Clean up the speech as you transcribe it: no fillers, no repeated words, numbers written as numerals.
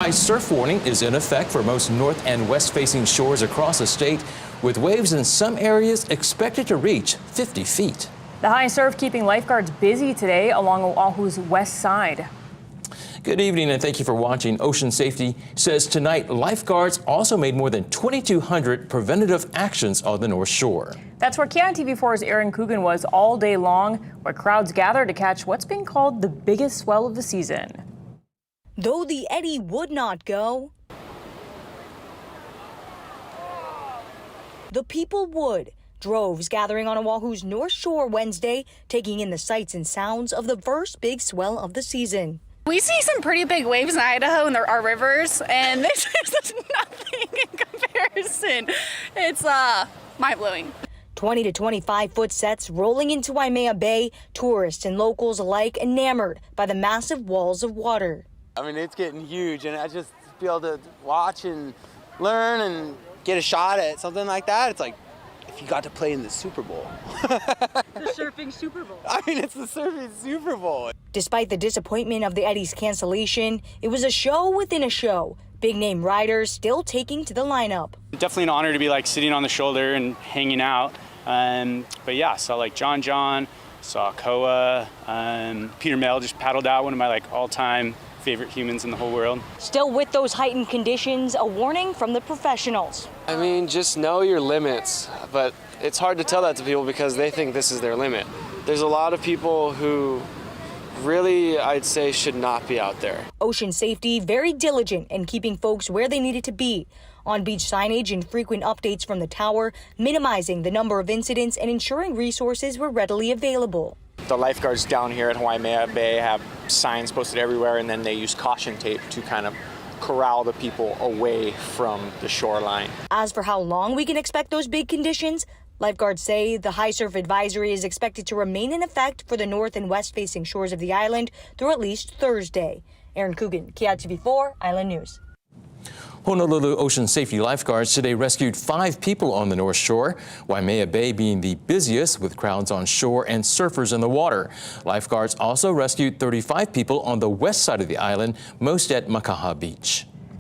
High surf warning is in effect for most north and west facing shores across the state, with waves in some areas expected to reach 50 feet. The high surf keeping lifeguards busy today along Oahu's west side. Good evening and thank you for watching. Ocean Safety says tonight lifeguards also made more than 2,200 preventative actions on the North Shore. That's where KITV4's Aaron Coogan was all day long, where crowds gather to catch what's being called the biggest swell of the season. Though the eddy would not go, the people would. Droves gathering on Oahu's North Shore Wednesday, taking in the sights and sounds of the first big swell of the season. We see some pretty big waves in Idaho and there are rivers, and this is nothing in comparison. It's mind-blowing. 20 to 25 foot sets rolling into Waimea Bay, tourists and locals alike enamored by the massive walls of water. I mean, it's getting huge, and I just be able to watch and learn and get a shot at something like that. It's like if you got to play in the Super Bowl. The surfing Super Bowl. I mean, it's the surfing Super Bowl. Despite the disappointment of the eddy's cancellation, it was a show within a show. Big name riders still taking to the lineup. Definitely an honor to be like sitting on the shoulder and hanging out. But yeah, saw like John, saw Koa, Peter Mel just paddled out, one of my like all-time favorite humans in the whole world. Still with those heightened conditions, a warning from the professionals. I mean, just know your limits, but it's hard to tell that to people because they think this is their limit. There's a lot of people who really, I'd say, should not be out there. Ocean Safety very diligent in keeping folks where they needed to be. On-beach signage and frequent updates from the tower, minimizing the number of incidents and ensuring resources were readily available. The lifeguards down here at Waimea Bay have signs posted everywhere, and then they use caution tape to kind of corral the people away from the shoreline. As for how long we can expect those big conditions, lifeguards say the high surf advisory is expected to remain in effect for the north and west facing shores of the island through at least Thursday. Aaron Coogan, KITV4 Island News. Honolulu Ocean Safety lifeguards today rescued 5 people on the North Shore, Waimea Bay being the busiest with crowds on shore and surfers in the water. Lifeguards also rescued 35 people on the west side of the island, most at Makaha Beach.